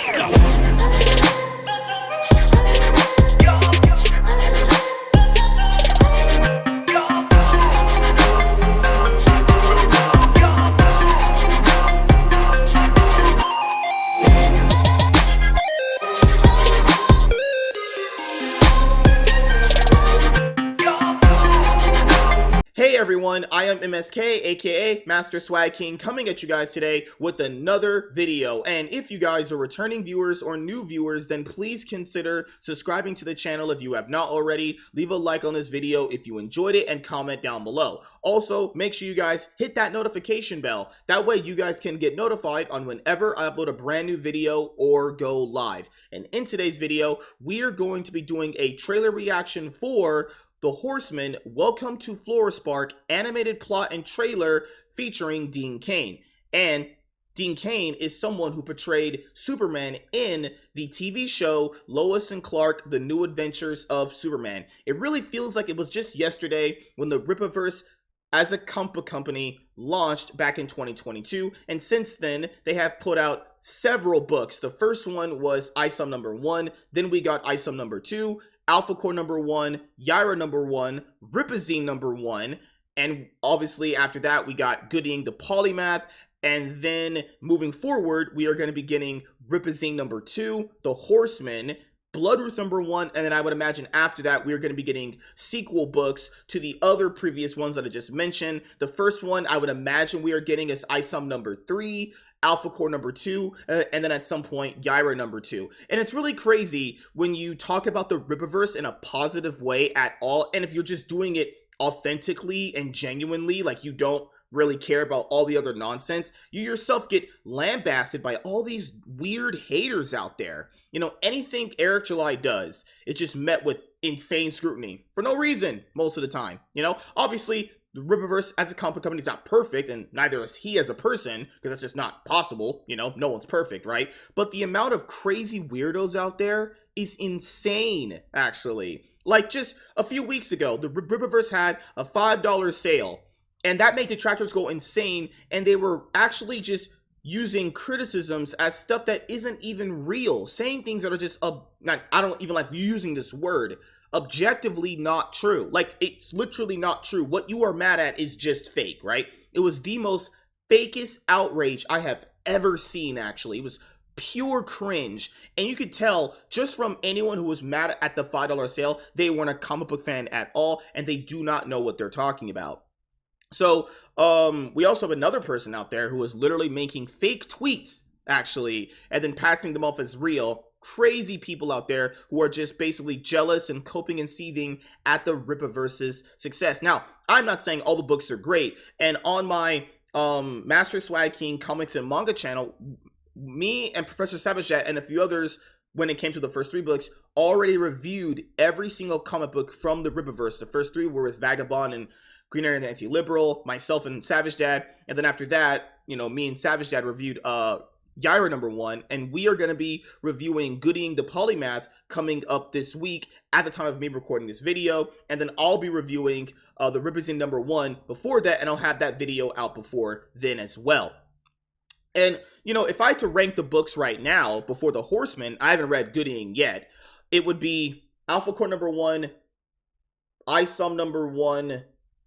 Let's go. Hey everyone, I am MSK, aka Master Swag King, coming at you guys today with another video. And if you guys are returning viewers or new viewers, then please consider subscribing to the channel if you have not already. Leave a like on this video if you enjoyed it and comment down below. Also, make sure you guys hit that notification bell. That way you guys can get notified on whenever I upload a brand new video or go live. And in today's video, we are going to be doing a trailer reaction for The Horseman, Welcome to Florespark animated plot and trailer featuring Dean Cain. And Dean Cain is someone who portrayed Superman in the TV show Lois and Clark, The New Adventures of Superman. It really feels like it was just yesterday when the Rippaverse as a comic book company launched back in 2022, and since then they have put out several books. The first one was ISOM number 1, then we got ISOM number 2, Alpha Core number 1, Yaira number 1, Ripazine number 1, and obviously after that we got Gooding the Polymath, and then moving forward we are going to be getting Ripazine number 2, The Horseman, Bloodruth number 1, and then I would imagine after that we are going to be getting sequel books to the other previous ones that I just mentioned. The first one I would imagine we are getting is ISOM number 3, Alpha Core number 2, and then at some point Yaira number 2. And it's really crazy when you talk about the Rippaverse in a positive way at all, and if you're just doing it authentically and genuinely, like you don't really care about all the other nonsense, you yourself get lambasted by all these weird haters out there. You know, anything Eric July does is just met with insane scrutiny for no reason most of the time. You know, obviously the Rippaverse as a comic company is not perfect, and neither is he as a person, because that's just not possible. You know, no one's perfect, right? But the amount of crazy weirdos out there is insane, actually. Like just a few weeks ago, the Rippaverse had a $5 sale, and that made detractors go insane, and they were actually just using criticisms as stuff that isn't even real, saying things that are just, I don't even like using this word, objectively not true. Like, it's literally not true. What you are mad at is just fake, right? It was the most fakest outrage I have ever seen, actually. It was pure cringe, and you could tell just from anyone who was mad at the $5 sale, they weren't a comic book fan at all, and they do not know what they're talking about. So, we also have another person out there who is literally making fake tweets, actually, and then passing them off as real. Crazy people out there who are just basically jealous and coping and seething at the Rippaverse's success. Now, I'm not saying all the books are great, and on my Master Swag King comics and manga channel, me and Professor Savage and a few others, when it came to the first 3 books, already reviewed every single comic book from the Rippaverse. The first 3 were with Vagabond and Green Lantern and the Anti-Liberal, myself and Savage Dad, and then after that, you know, me and Savage Dad reviewed Yaira number 1, and we are going to be reviewing Gooding the Polymath coming up this week at the time of me recording this video, and then I'll be reviewing the Ripazine number 1 before that, and I'll have that video out before then as well. And, you know, if I had to rank the books right now before The Horseman, I haven't read Gooding yet, it would be Alpha Core number 1, ISOM number 1,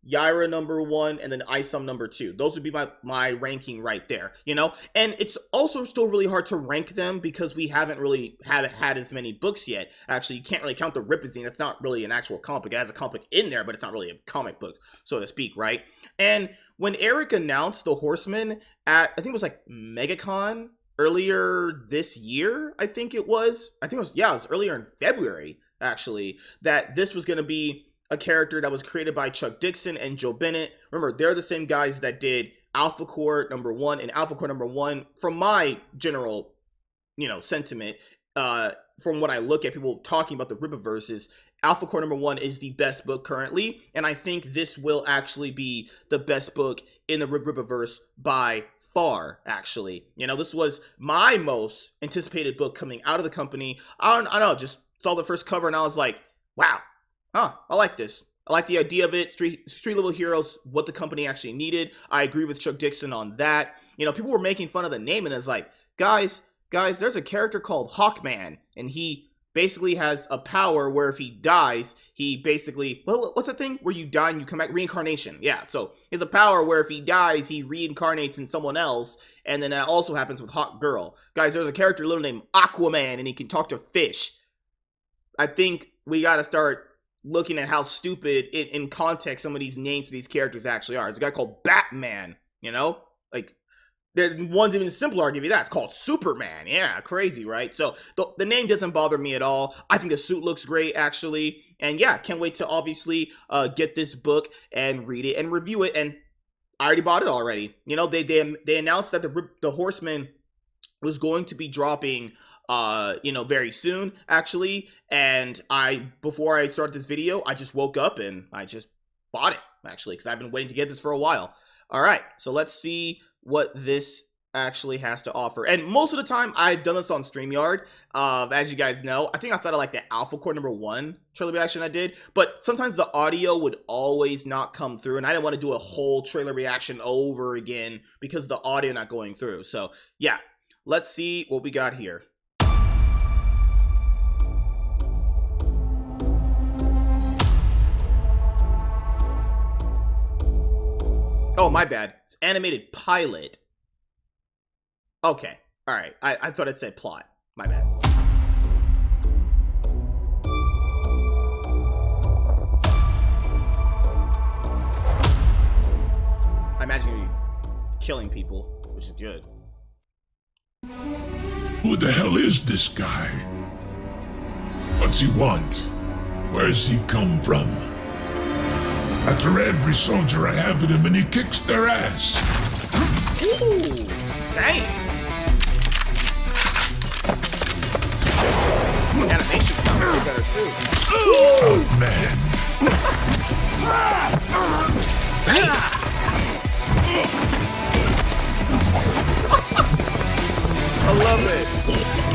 Yaira number 1, and then ISOM number 2. Those would be my ranking right there, you know? And it's also still really hard to rank them because we haven't really had as many books yet. Actually, you can't really count the Ripazine. That's not really an actual comic book. It has a comic book in there, but it's not really a comic book, so to speak, right? And when Eric announced The Horseman at, I think it was like MegaCon earlier this year, I think it was earlier in February, actually, that this was going to be a character that was created by Chuck Dixon and Joe Bennett. Remember, they're the same guys that did Alpha Core number 1 and Alpha Core number 1. From my general, you know, sentiment, from what I look at people talking about the Rippaverse, is Alpha Core number 1 is the best book currently, and I think this will actually be the best book in the Rippaverse by far, actually. You know, this was my most anticipated book coming out of the company. I don't know, just saw the first cover and I was like, wow. I like this. I like the idea of it. Street level heroes, what the company actually needed. I agree with Chuck Dixon on that. You know, people were making fun of the name, and it's like, guys, Guys, there's a character called Hawkman, and he basically has a power where if he dies, he basically, well, what's the thing where you die and you come back? Reincarnation. Yeah, so he has a power where if he dies, he reincarnates in someone else, and then that also happens with Hawk Girl. Guys, there's a character literally named Aquaman, and he can talk to fish. I think we gotta start looking at how stupid in context some of these names for these characters actually are. There's a guy called Batman, you know? Like, one's even simpler, I'll give you that. It's called Superman. Yeah, crazy, right? So the name doesn't bother me at all. I think the suit looks great, actually. And yeah, can't wait to obviously get this book and read it and review it. And I already bought it already. You know, they announced that the Horseman was going to be dropping you know, very soon, actually. And before I started this video, I just woke up and I just bought it, actually, because I've been waiting to get this for a while. All right, so let's see what this actually has to offer. And most of the time, I've done this on StreamYard. As you guys know, I think outside of like the Alpha Core #1 trailer reaction I did, but sometimes the audio would always not come through, and I didn't want to do a whole trailer reaction over again because the audio not going through. So yeah, let's see what we got here. Oh, my bad. It's animated pilot. Okay. All right. I thought it said plot. My bad. I imagine you're killing people, which is good. Who the hell is this guy? What's he want? Where's he come from? After every soldier I have with him and he kicks their ass. Ooh, dang. Animation's got way better too. Oh, man. Dang. I love it.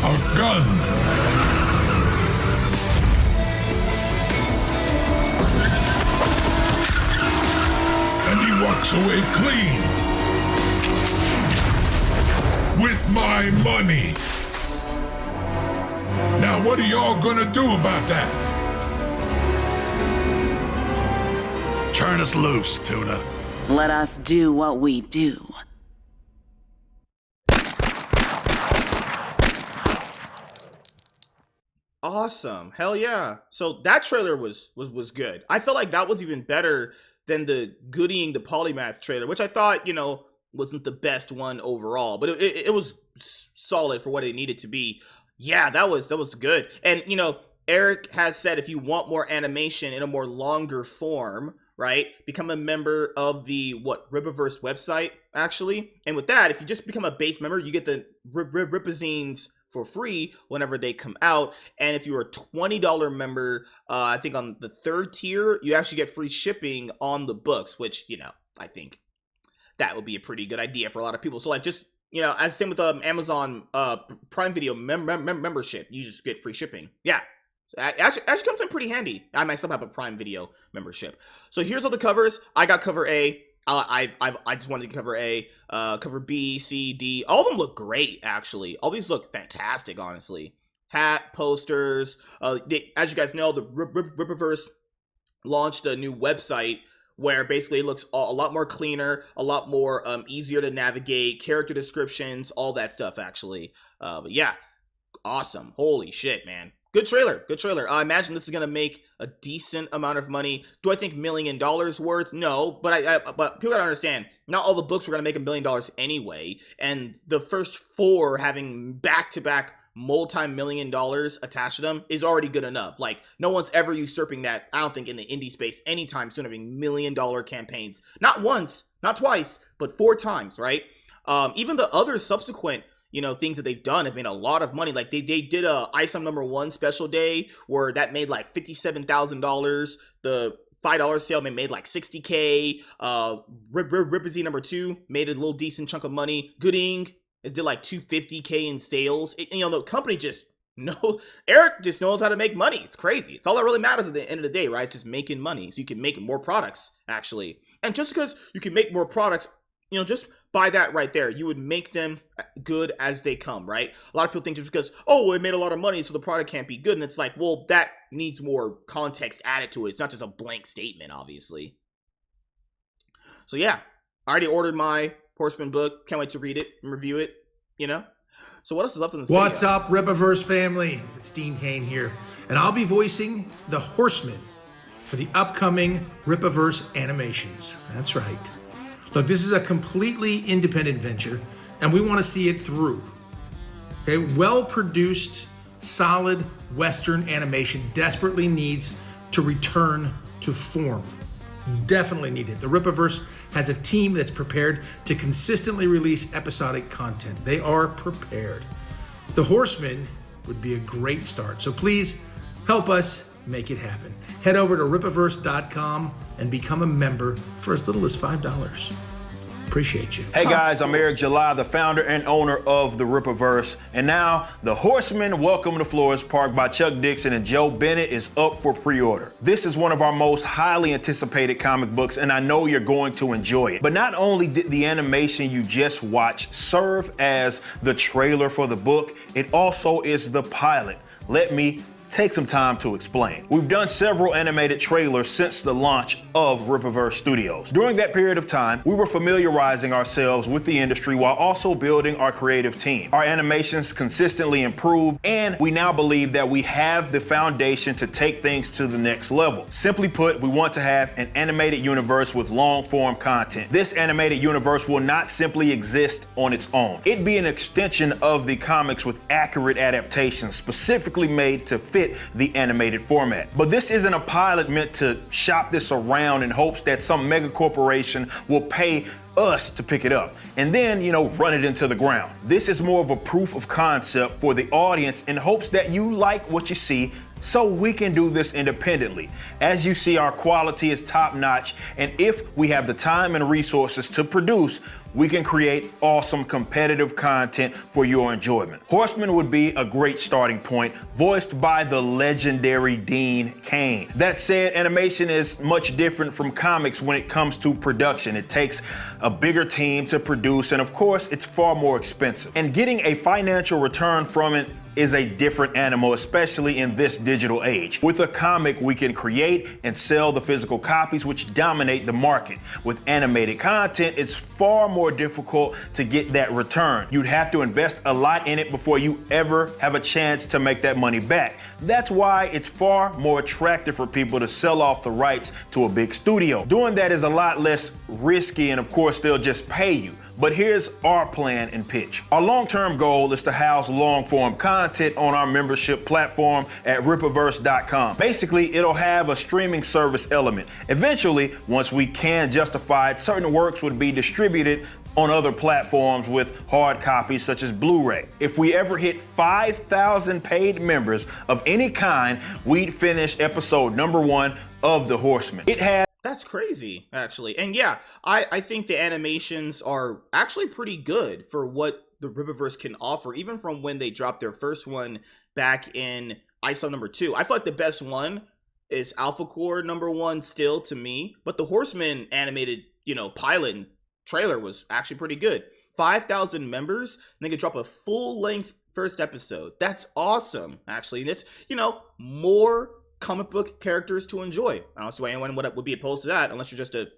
A gun. And he walks away clean. With my money. Now what are y'all gonna do about that? Turn us loose, Tuna. Let us do what we do. Awesome. Hell yeah. So that trailer was good. I felt like that was even better than the Gooding the Polymath trailer, which I thought, you know, wasn't the best one overall, but it was solid for what it needed to be. Yeah, that was good. And, you know, Eric has said if you want more animation in a more longer form, right, become a member of the, Rippaverse website, actually. And with that, if you just become a base member, you get the Rippazines for free whenever they come out. And if you're a $20 member, I think on the third tier, you actually get free shipping on the books, which, you know, I think that would be a pretty good idea for a lot of people. So like just, you know, as same with Amazon Prime Video membership, you just get free shipping. Yeah. Actually comes in pretty handy. I myself have a Prime Video membership. So here's all the covers. I got cover A. I just wanted to cover A, cover B, C, D. All of them look great, actually. All these look fantastic, honestly. Hat, posters. As you guys know, the Rippaverse launched a new website where basically it looks a lot more cleaner, a lot more easier to navigate, character descriptions, all that stuff, actually. But yeah, awesome. Holy shit, man. Good trailer. Good trailer. I imagine this is going to make a decent amount of money. Do I think $1 million worth? No, but but people gotta understand, not all the books were going to make $1 million anyway. And the first 4 having back-to-back multi-million dollars attached to them is already good enough. Like, no one's ever usurping that, I don't think, in the indie space anytime soon, having $1 million campaigns. Not once, not twice, but 4 times, right? Even the other subsequent, you know, things that they've done have made a lot of money. Like they did a ISOM #1 special day where that made like $57,000. The $5 sale made like $60K. Rippazine #2 made a little decent chunk of money. Gooding did like $250K in sales. You know, the company just Eric just knows how to make money. It's crazy. It's all that really matters at the end of the day, right? It's just making money so you can make more products, actually. And just because you can make more products, you know, just by that right there, you would make them good as they come, right? A lot of people think just because, oh, it made a lot of money, so the product can't be good. And it's like, well, that needs more context added to it. It's not just a blank statement, obviously. So yeah, I already ordered my Horseman book. Can't wait to read it and review it, you know? So what else is left in this video? What's up, Ripaverse family? It's Dean Kane here, and I'll be voicing the Horseman for the upcoming Ripaverse animations. That's right. Look, this is a completely independent venture, and we want to see it through. Okay, well-produced, solid Western animation desperately needs to return to form. Definitely need it. The Ripaverse has a team that's prepared to consistently release episodic content. They are prepared. The Horseman would be a great start, so please help us make it happen. Head over to ripaverse.com and become a member for as little as $5. Appreciate you. Hey guys, I'm Eric July, the founder and owner of the Ripaverse. And now, The Horseman, Welcome to Florespark by Chuck Dixon and Joe Bennett is up for pre-order. This is one of our most highly anticipated comic books, and I know you're going to enjoy it. But not only did the animation you just watched serve as the trailer for the book, it also is the pilot. Let me take some time to explain. We've done several animated trailers since the launch of Ripaverse Studios. During that period of time, we were familiarizing ourselves with the industry while also building our creative team. Our animations consistently improved, and we now believe that we have the foundation to take things to the next level. Simply put, we want to have an animated universe with long-form content. This animated universe will not simply exist on its own. It'd be an extension of the comics with accurate adaptations specifically made to fit the animated format. But this isn't a pilot meant to shop this around in hopes that some mega corporation will pay us to pick it up and then, run it into the ground. This is more of a proof of concept for the audience in hopes that you like what you see, so we can do this independently. As you see, our quality is top notch, and if we have the time and resources to produce, we can create awesome competitive content for your enjoyment. Horseman would be a great starting point, voiced by the legendary Dean Kane. That said, animation is much different from comics when it comes to production. It takes a bigger team to produce, and of course, it's far more expensive. And getting a financial return from it is a different animal, especially in this digital age. With a comic, we can create and sell the physical copies which dominate the market. With animated content, it's far more difficult to get that return. You'd have to invest a lot in it before you ever have a chance to make that money back. That's why it's far more attractive for people to sell off the rights to a big studio. Doing that is a lot less risky, and of course, they'll just pay you. But here's our plan and pitch. Our long-term goal is to house long-form content on our membership platform at ripaverse.com. Basically, it'll have a streaming service element. Eventually, once we can justify it, certain works would be distributed on other platforms with hard copies such as Blu-ray. If we ever hit 5,000 paid members of any kind, we'd finish episode #1 of The Horseman. That's crazy, actually. And yeah, I think the animations are actually pretty good for what the Ripaverse can offer, even from when they dropped their first one back in ISO #2. I feel like the best one is Alpha Core #1 still to me, but the Horseman animated, pilot and trailer was actually pretty good. 5,000 members, and they could drop a full-length first episode. That's awesome, actually. And it's, more comic book characters to enjoy. I don't see why anyone would be opposed to that, unless you're just a,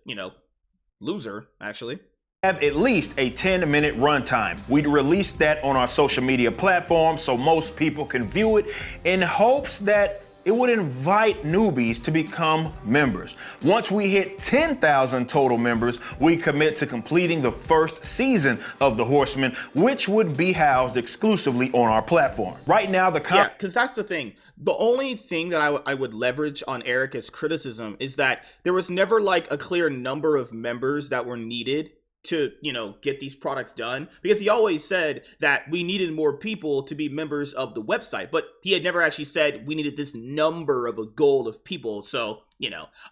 loser, actually. Have at least a 10-minute runtime. We'd release that on our social media platforms so most people can view it in hopes that it would invite newbies to become members. Once we hit 10,000 total members, we commit to completing the first season of The Horseman, which would be housed exclusively on our platform. Right now, yeah, because that's the thing. The only thing that I would leverage on Erica's criticism is that there was never like a clear number of members that were needed to, get these products done, because he always said that we needed more people to be members of the website, but he had never actually said we needed this number of a goal of people. So,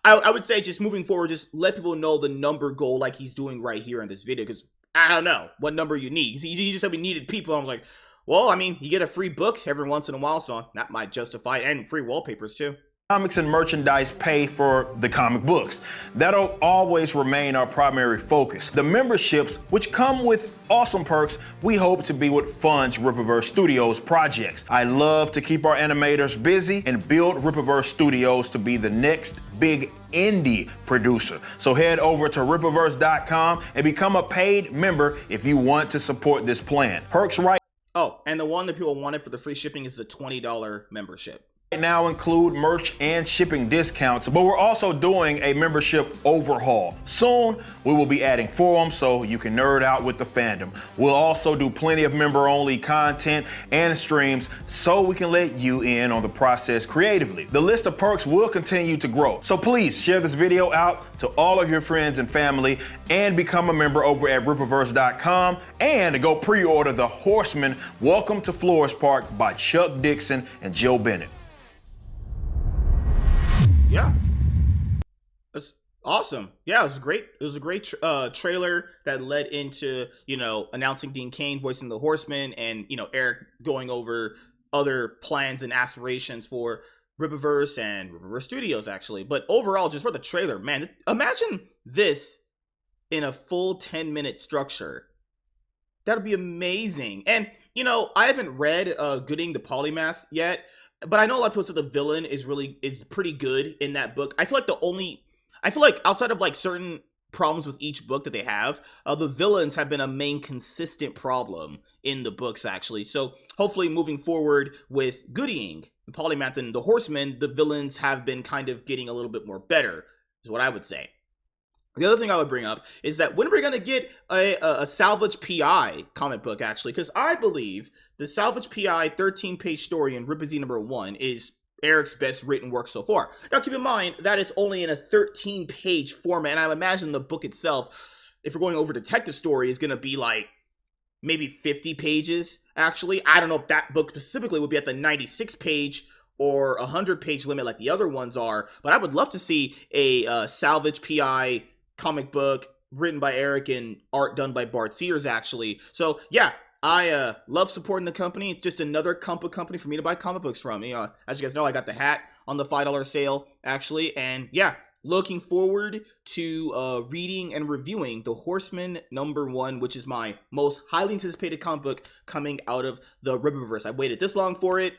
I would say just moving forward, just let people know the number goal like he's doing right here in this video, because I don't know what number you need. He just said we needed people. I'm like, well, I mean, you get a free book every once in a while, so that might justify it, and free wallpapers too. Comics and merchandise pay for the comic books. That'll always remain our primary focus. The memberships, which come with awesome perks, we hope to be what funds Rippaverse Studios projects. I love to keep our animators busy and build Rippaverse Studios to be the next big indie producer. So head over to rippaverse.com and become a paid member if you want to support this plan. Perks right Oh, and the one that people wanted for the free shipping is the $20 membership. now include merch and shipping discounts, but we're also doing a membership overhaul. Soon, we will be adding forums so you can nerd out with the fandom. We'll also do plenty of member-only content and streams so we can let you in on the process creatively. The list of perks will continue to grow, so please share this video out to all of your friends and family and become a member over at rippaverse.com and go pre-order the Horseman Welcome to Florespark by Chuck Dixon and Joe Bennett. Yeah, that's awesome. Yeah, it was great. It was a great trailer that led into, you know, announcing Dean Cain voicing the Horseman, and, you know, Eric going over other plans and aspirations for Rippaverse and Rippaverse Studios, actually. But overall, just for the trailer, man, imagine this in a full 10-minute structure. That would be amazing. And, you know, I haven't read Gooding the Polymath yet, but I know a lot of people say the villain is pretty good in that book. I feel like outside of like certain problems with each book that they have, the villains have been a main consistent problem in the books, actually. So hopefully moving forward with Gooding the Polymath and the Horseman, the villains have been kind of getting a little bit more better, is what I would say. The other thing I would bring up is that when are we going to get a Salvage PI comic book, actually? Because I believe the Salvage PI 13-page story in Rippazy #1 is Eric's best written work so far. Now, keep in mind, that is only in a 13-page format, and I imagine the book itself, if we're going over detective story, is going to be like maybe 50 pages, actually. I don't know if that book specifically would be at the 96-page or 100-page limit like the other ones are, but I would love to see a Salvage PI comic book written by Eric and art done by Bart Sears, actually. So yeah, I love supporting the company. It's just another company for me to buy comic books from. You know, as you guys know, I got the hat on the $5 sale, actually. And yeah, looking forward to reading and reviewing The Horseman #1, which is my most highly anticipated comic book coming out of the Rippaverse. I waited this long for it.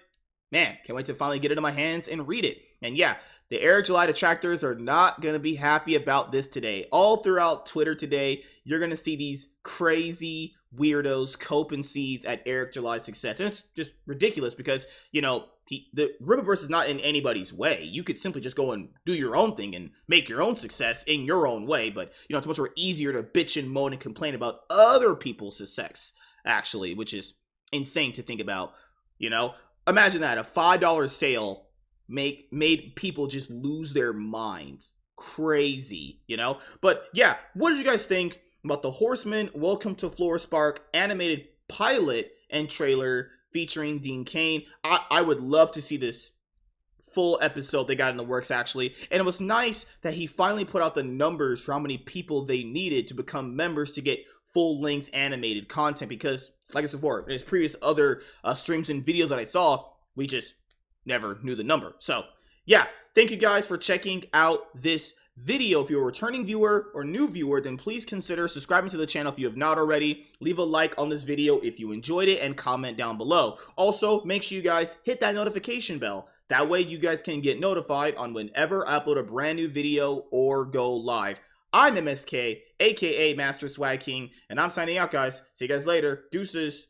Man, can't wait to finally get it in my hands and read it. And yeah, the Eric July detractors are not going to be happy about this today. All throughout Twitter today, you're going to see these crazy weirdos cope and seethe at Eric July's success. And it's just ridiculous because, you know, the Rippaverse is not in anybody's way. You could simply just go and do your own thing and make your own success in your own way. But, you know, it's much more easier to bitch and moan and complain about other people's success, actually, which is insane to think about, you know. Imagine that, a $5 sale made people just lose their minds. Crazy, you know? But yeah, what did you guys think about the Horseman Welcome to Florespark animated pilot and trailer featuring Dean Cain? I would love to see this full episode they got in the works, actually. And it was nice that he finally put out the numbers for how many people they needed to become members to get full-length animated content, because like I said before, in his previous other streams and videos that I saw, we just never knew the number. So yeah, thank you guys for checking out this video. If you're a returning viewer or new viewer, then please consider subscribing to the channel if you have not already. Leave a like on this video if you enjoyed it and comment down below. Also, make sure you guys hit that notification bell. That way you guys can get notified on whenever I upload a brand new video or go live. I'm MSK, aka Master Swag King, and I'm signing out, guys. See you guys later. Deuces.